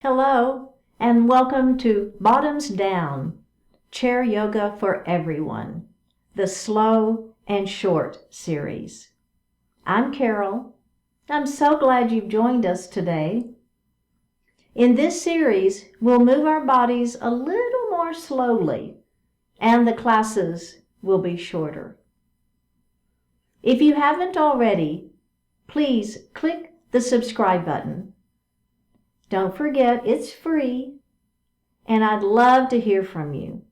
Hello, and welcome to Bottoms Down, Chair Yoga for Everyone, the Slow and Short series. I'm Carol. I'm so glad you've joined us today. In this series, we'll move our bodies a little more slowly, and the classes will be shorter. If you haven't already, please click the subscribe button. Don't forget, it's free, and I'd love to hear from you,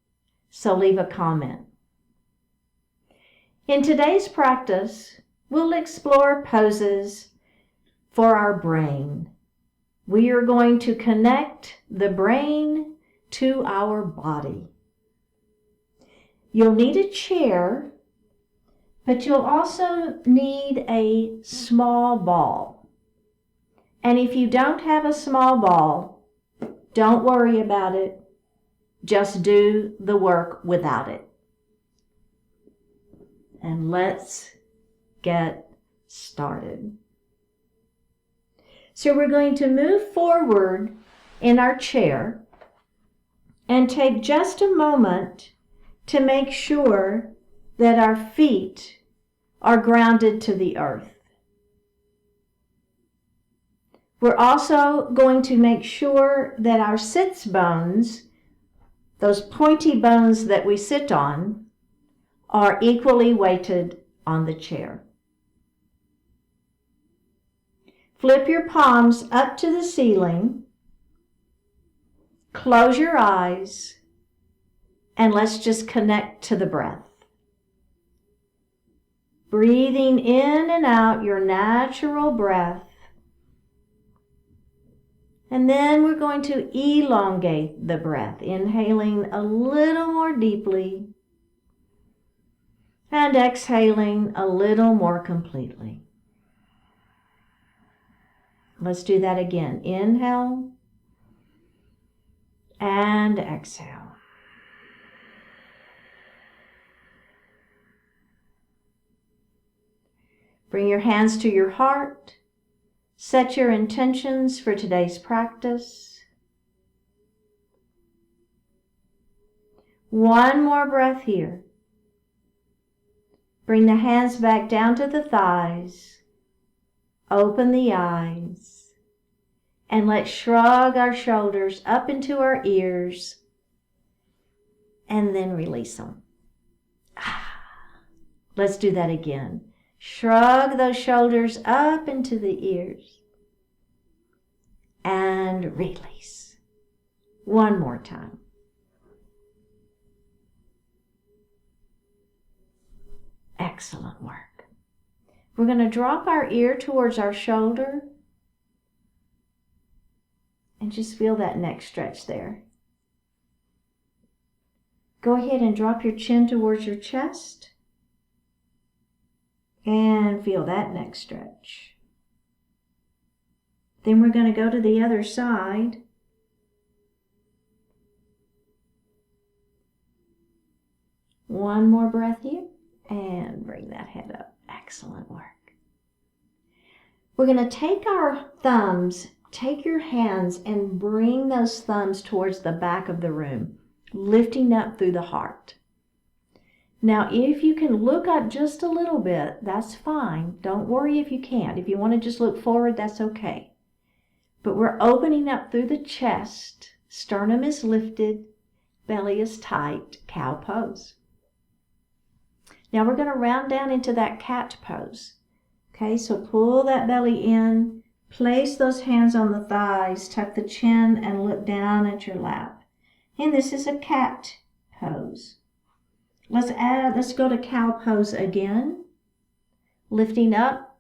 so leave a comment. In today's practice, we'll explore poses for our brain. We are going to connect the brain to our body. You'll need a chair, but you'll also need a small ball. And if you don't have a small ball, don't worry about it. Just do the work without it. And let's get started. So we're going to move forward in our chair and take just a moment to make sure that our feet are grounded to the earth. We're also going to make sure that our sits bones, those pointy bones that we sit on, are equally weighted on the chair. Flip your palms up to the ceiling, close your eyes, and let's just connect to the breath. Breathing in and out your natural breath. And then we're going to elongate the breath, inhaling a little more deeply and exhaling a little more completely. Let's do that again. Inhale and exhale. Bring your hands to your heart. Set your intentions for today's practice. One more breath here. Bring the hands back down to the thighs. Open the eyes. And let's shrug our shoulders up into our ears. And then release them. Let's do that again. Shrug those shoulders up into the ears and release. One more time. Excellent work. We're going to drop our ear towards our shoulder and just feel that neck stretch there. Go ahead and drop your chin towards your chest. And feel that neck stretch. Then we're going to go to the other side. One more breath here and bring that head up. Excellent work. We're going to take our thumbs, take your hands and bring those thumbs towards the back of the room, lifting up through the heart. Now, if you can look up just a little bit, that's fine. Don't worry if you can't. If you want to just look forward, that's okay. But we're opening up through the chest. Sternum is lifted. Belly is tight. Cow pose. Now we're going to round down into that cat pose. Okay, so pull that belly in. Place those hands on the thighs. Tuck the chin and look down at your lap. And this is a cat pose. Let's go to cow pose again. Lifting up,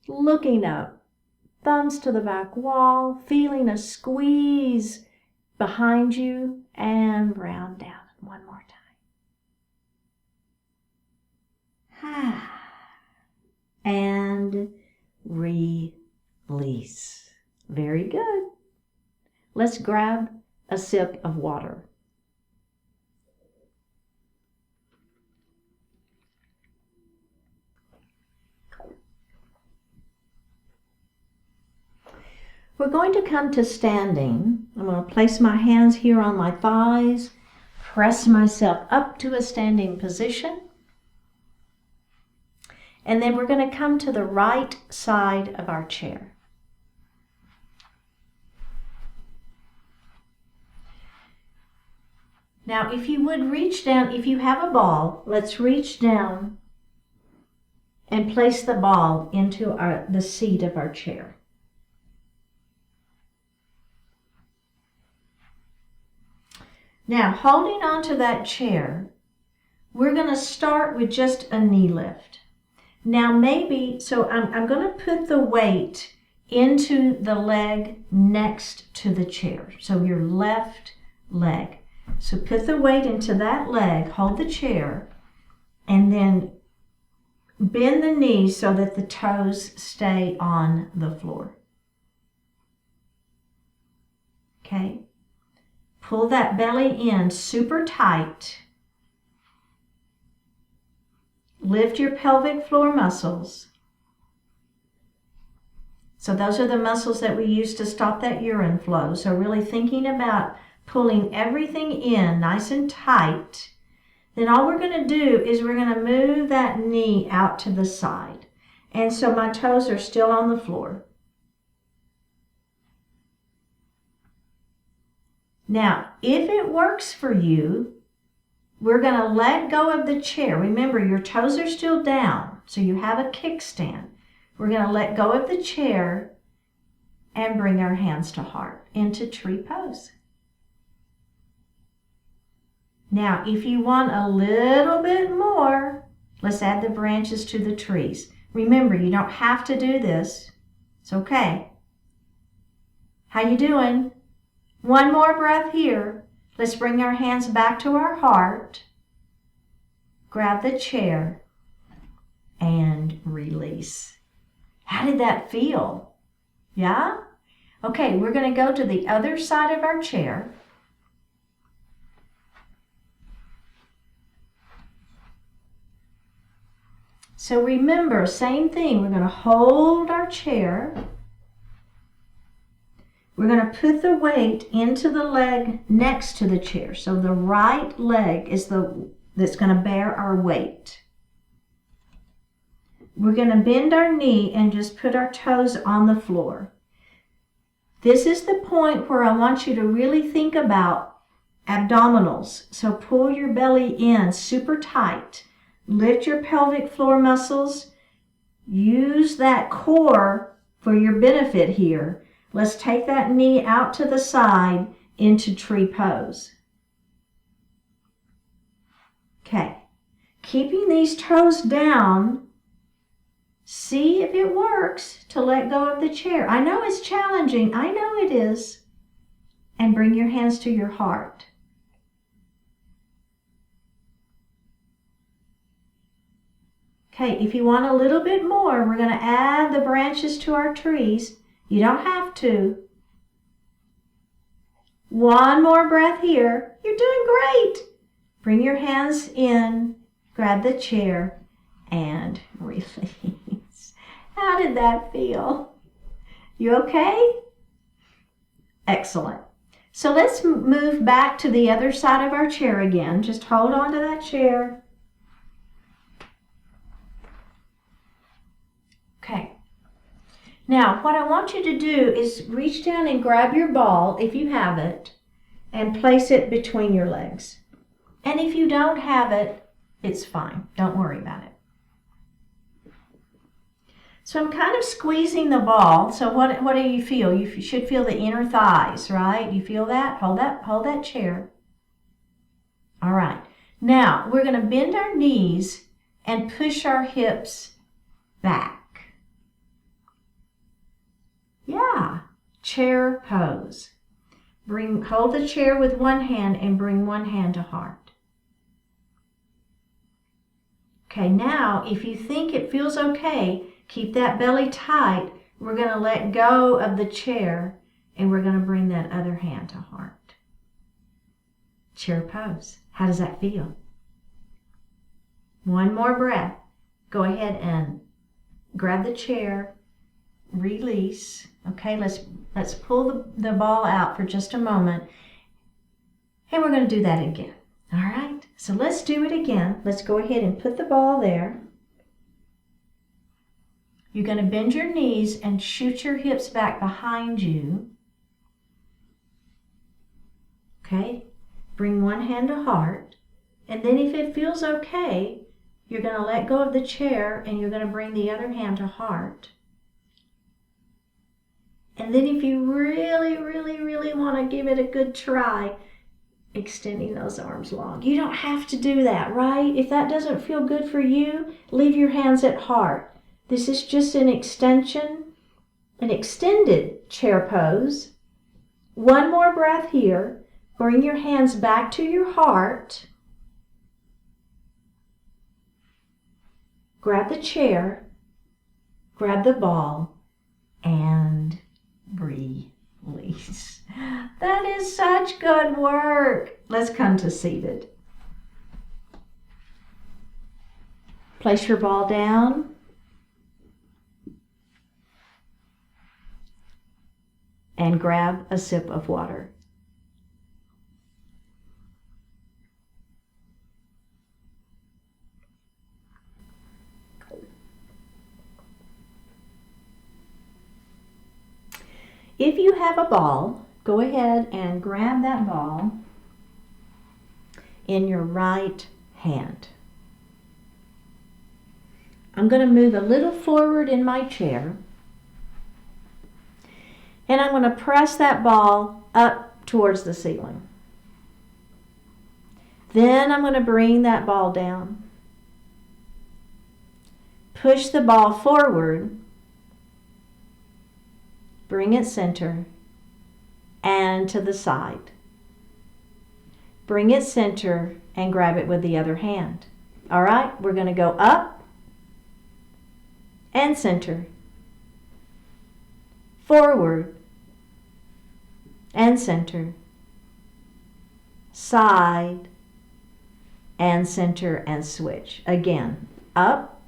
looking up, thumbs to the back wall, feeling a squeeze behind you, and round down one more time. And release. Very good. Let's grab a sip of water. We're going to come to standing. I'm going to place my hands here on my thighs, press myself up to a standing position. And then we're going to come to the right side of our chair. Now, if you would reach down, if you have a ball, let's reach down and place the ball into the seat of our chair. Now, holding onto that chair, we're going to start with just a knee lift. Now I'm going to put the weight into the leg next to the chair. So your left leg. So put the weight into that leg, hold the chair, and then bend the knees so that the toes stay on the floor. Okay? Pull that belly in super tight. Lift your pelvic floor muscles. So those are the muscles that we use to stop that urine flow. So really thinking about pulling everything in nice and tight. Then all we're going to do is we're going to move that knee out to the side. And so my toes are still on the floor. Now, if it works for you, we're going to let go of the chair. Remember, your toes are still down, so you have a kickstand. We're going to let go of the chair and bring our hands to heart into tree pose. Now, if you want a little bit more, let's add the branches to the trees. Remember, you don't have to do this. It's okay. How you doing? One more breath here. Let's bring our hands back to our heart. Grab the chair and release. How did that feel? Yeah? Okay, we're going to go to the other side of our chair. So remember, same thing. We're going to hold our chair. We're going to put the weight into the leg next to the chair. So the right leg is that's going to bear our weight. We're going to bend our knee and just put our toes on the floor. This is the point where I want you to really think about abdominals. So pull your belly in super tight. Lift your pelvic floor muscles. Use that core for your benefit here. Let's take that knee out to the side into tree pose. Okay. Keeping these toes down, see if it works to let go of the chair. I know it's challenging. I know it is. And bring your hands to your heart. Okay, if you want a little bit more, we're going to add the branches to our trees. You don't have to. One more breath here. You're doing great. Bring your hands in, grab the chair, and release. How did that feel? You okay? Excellent. So let's move back to the other side of our chair again. Just hold on to that chair. Okay. Now, what I want you to do is reach down and grab your ball, if you have it, and place it between your legs. And if you don't have it, it's fine. Don't worry about it. So I'm kind of squeezing the ball. So what do you feel? You should feel the inner thighs, right? You feel that? Hold that chair. All right. Now, we're going to bend our knees and push our hips back. Yeah, chair pose. Hold the chair with one hand and bring one hand to heart. Okay, now if you think it feels okay, keep that belly tight. We're going to let go of the chair and we're going to bring that other hand to heart. Chair pose. How does that feel? One more breath. Go ahead and grab the chair, release. Okay, let's pull the ball out for just a moment. And we're going to do that again. All right, so let's do it again. Let's go ahead and put the ball there. You're going to bend your knees and shoot your hips back behind you. Okay, bring one hand to heart. And then if it feels okay, you're going to let go of the chair and you're going to bring the other hand to heart. And then if you really, really, really want to give it a good try, extending those arms long. You don't have to do that, right? If that doesn't feel good for you, leave your hands at heart. This is just an extension, an extended chair pose. One more breath here. Bring your hands back to your heart. Grab the chair, grab the ball, and release. That is such good work. Let's come to seated. Place your ball down. And grab a sip of water. If you have a ball, go ahead and grab that ball in your right hand. I'm going to move a little forward in my chair, and I'm going to press that ball up towards the ceiling. Then I'm going to bring that ball down. Push the ball forward. Bring it center and to the side. Bring it center and grab it with the other hand. All right, we're going to go up and center, forward and center, side and center, and switch. Again, up,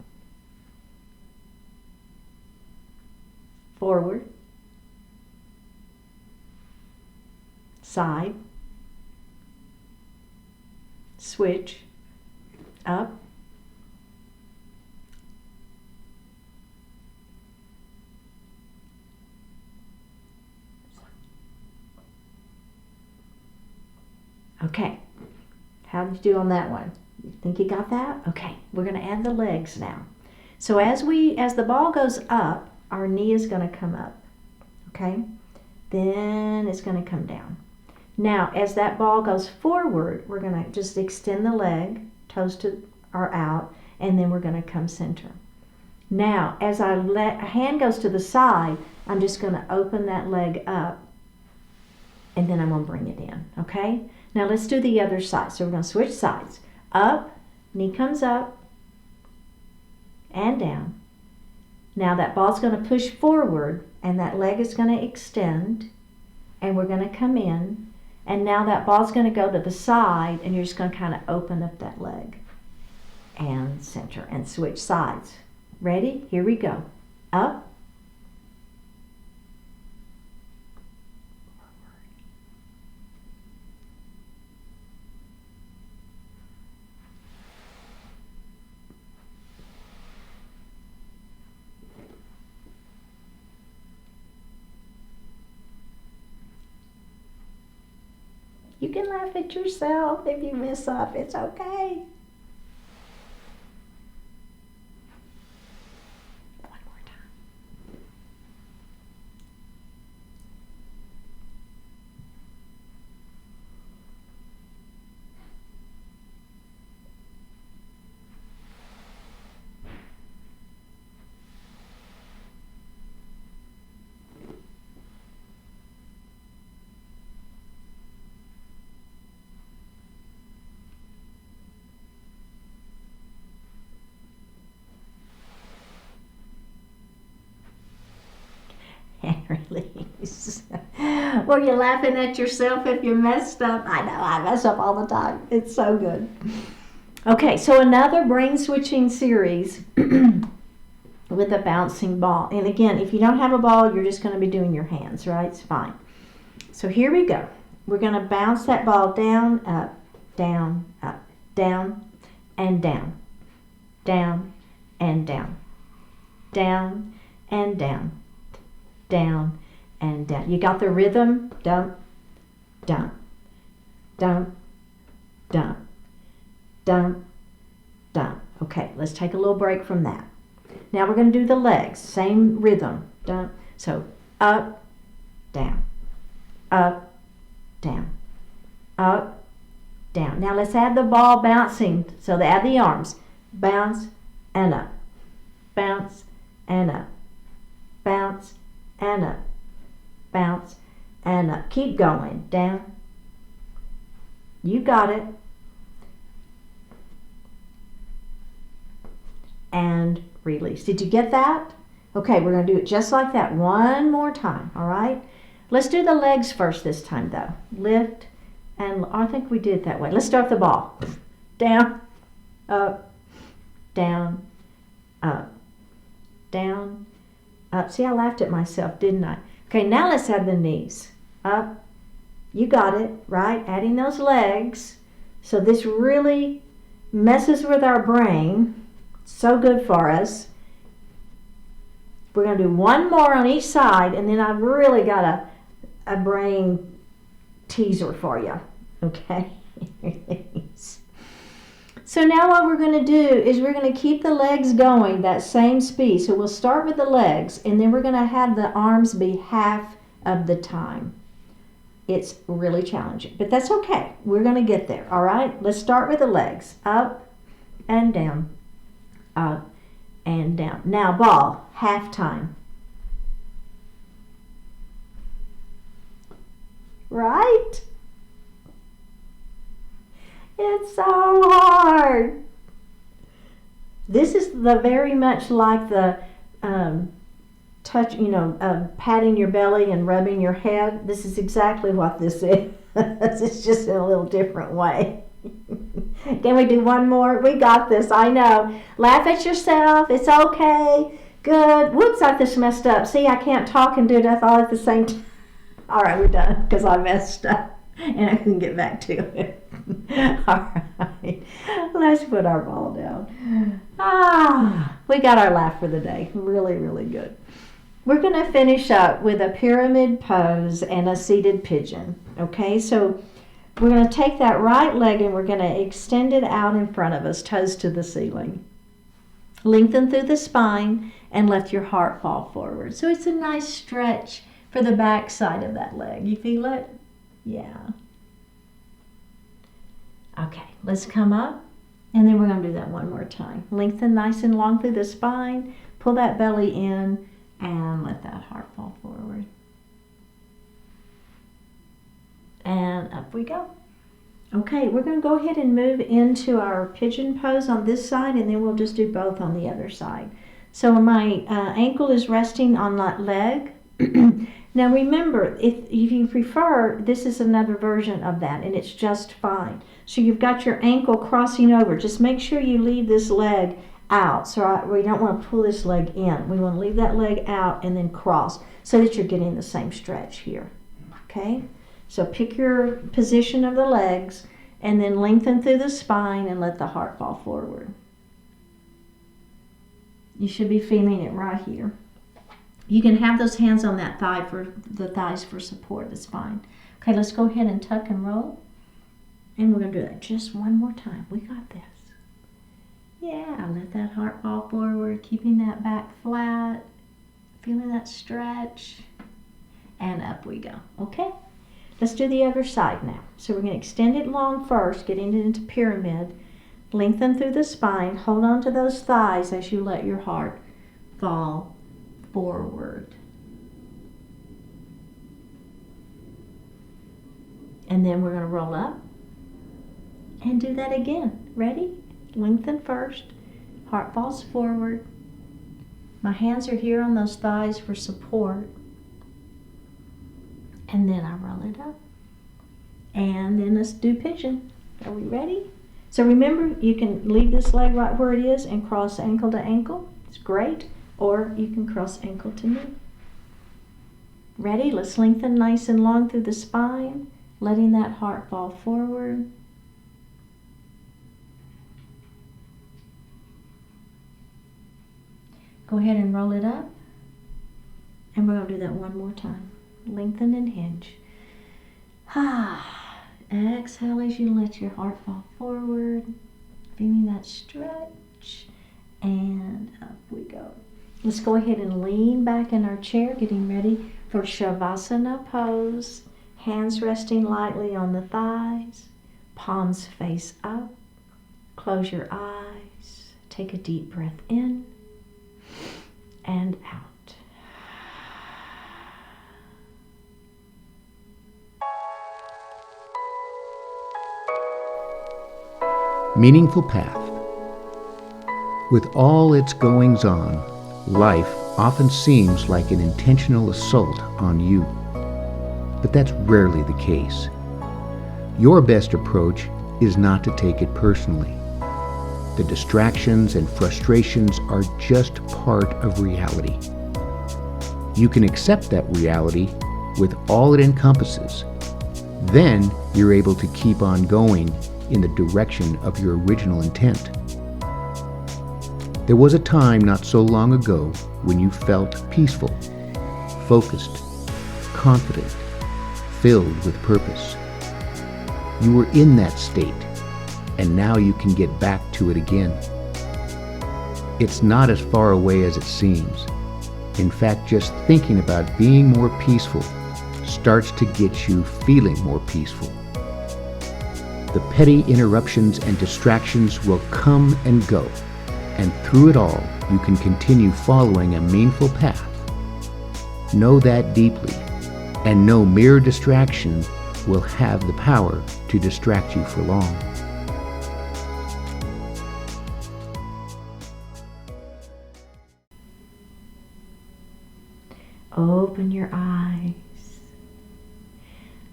forward, side, switch, up, okay. How did you do on that one? You think you got that? Okay, we're going to add the legs now. So as the ball goes up, our knee is going to come up. Okay? Then it's going to come down. Now, as that ball goes forward, we're going to just extend the leg, toes are out, and then we're going to come center. Now, as a hand goes to the side, I'm just going to open that leg up, and then I'm going to bring it in, okay? Now, let's do the other side. So we're going to switch sides. Up, knee comes up, and down. Now, that ball's going to push forward, and that leg is going to extend, and we're going to come in. And now that ball's going to go to the side, and you're just going to kind of open up that leg and center and switch sides. Ready? Here we go. Up. You can laugh at yourself if you mess up. It's okay. One more time. And release. Were you laughing at yourself if you messed up? I know, I mess up all the time. It's so good. Okay, so another brain switching series. with a bouncing ball. And again, if you don't have a ball, you're just going to be doing your hands, right? It's fine. So here we go. We're going to bounce that ball down, up, down, and down, down, and down, down, and down, down, and down. You got the rhythm? Dump, dump, dump, dump, dump, dump. Okay, let's take a little break from that. Now we're going to do the legs, same rhythm. Dump. So up, down, up, down, up, down. Now let's add the ball bouncing. So add the arms. Bounce and up, bounce and up, bounce and up, bounce and up. Keep going. Down. You got it. And release. Did you get that? Okay, we're going to do it just like that one more time, all right? Let's do the legs first this time, though. Lift, and I think we did it that way. Let's start the ball. Down, up, down, up, down, up. See, I laughed at myself, didn't I? Okay, now let's add the knees. Up, you got it, right? Adding those legs. So this really messes with our brain. So good for us. We're going to do one more on each side, and then I've really got a brain teaser for you. Okay? So now what we're going to do is we're going to keep the legs going that same speed. So we'll start with the legs, and then we're going to have the arms be half of the time. It's really challenging, but that's okay. We're going to get there, all right? Let's start with the legs. Up and down. Up and down. Now ball, half time. Right? It's so hard. This is the very much like the touch, patting your belly and rubbing your head. This is exactly what this is. It's just in a little different way. Can we do one more? We got this, I know. Laugh at yourself. It's okay. Good. Whoops, I just messed up. See, I can't talk and do it all at the same time. All right, we're done because I messed up and I couldn't get back to it. All right, let's put our ball down. We got our laugh for the day. Really, really good. We're going to finish up with a pyramid pose and a seated pigeon. Okay, so we're going to take that right leg and we're going to extend it out in front of us, toes to the ceiling. Lengthen through the spine and let your heart fall forward. So it's a nice stretch for the back side of that leg. You feel it? Yeah. Okay, let's come up and then we're going to do that one more time. Lengthen nice and long through the spine. Pull that belly in and let that heart fall forward. And up we go. Okay, we're going to go ahead and move into our pigeon pose on this side, and then we'll just do both on the other side. So my ankle is resting on that leg. Now remember, if you prefer, this is another version of that, and it's just fine. So you've got your ankle crossing over. Just make sure you leave this leg out. So we don't want to pull this leg in. We want to leave that leg out and then cross so that you're getting the same stretch here. Okay? So pick your position of the legs and then lengthen through the spine and let the heart fall forward. You should be feeling it right here. You can have those hands on that thigh for the thighs for support. That's fine. Okay, let's go ahead and tuck and roll. And we're going to do that just one more time. We got this. Yeah, let that heart fall forward, keeping that back flat, feeling that stretch, and up we go. Okay? Let's do the other side now. So we're going to extend it long first, getting it into pyramid. Lengthen through the spine. Hold on to those thighs as you let your heart fall forward. And then we're going to roll up and do that again. Ready? Lengthen first. Heart falls forward. My hands are here on those thighs for support. And then I roll it up. And then let's do pigeon. Are we ready? So remember, you can leave this leg right where it is and cross ankle to ankle. It's great. or you can cross ankle to knee. Ready? Let's lengthen nice and long through the spine, letting that heart fall forward. Go ahead and roll it up. And we're going to do that one more time. Lengthen and hinge. Exhale as you let your heart fall forward. Feeling that stretch. And up we go. Let's go ahead and lean back in our chair, getting ready for Shavasana Pose. Hands resting lightly on the thighs. Palms face up. Close your eyes. Take a deep breath in and out. Meaningful path. With all its goings-on, life often seems like an intentional assault on you. But that's rarely the case. Your best approach is not to take it personally. The distractions and frustrations are just part of reality. You can accept that reality with all it encompasses. Then you're able to keep on going in the direction of your original intent. There was a time not so long ago when you felt peaceful, focused, confident, filled with purpose. You were in that state, and now you can get back to it again. It's not as far away as it seems. In fact, just thinking about being more peaceful starts to get you feeling more peaceful. The petty interruptions and distractions will come and go, and through it all, you can continue following a meaningful path. Know that deeply, and no mere distraction will have the power to distract you for long. Open your eyes.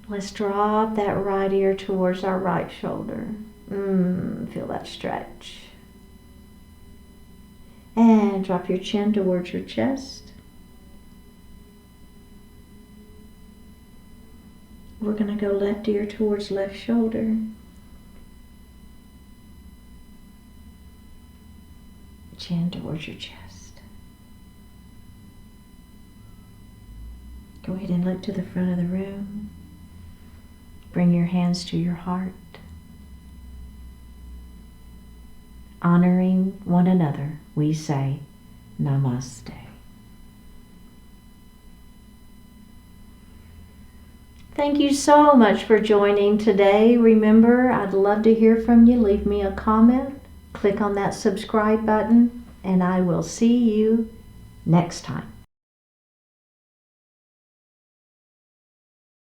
Let's drop that right ear towards our right shoulder. Feel that stretch. And drop your chin towards your chest. We're going to go left ear towards left shoulder. Chin towards your chest. Go ahead and look to the front of the room. Bring your hands to your heart. Honoring one another, we say Namaste. Thank you so much for joining today. Remember, I'd love to hear from you. Leave me a comment. Click on that subscribe button, and I will see you next time.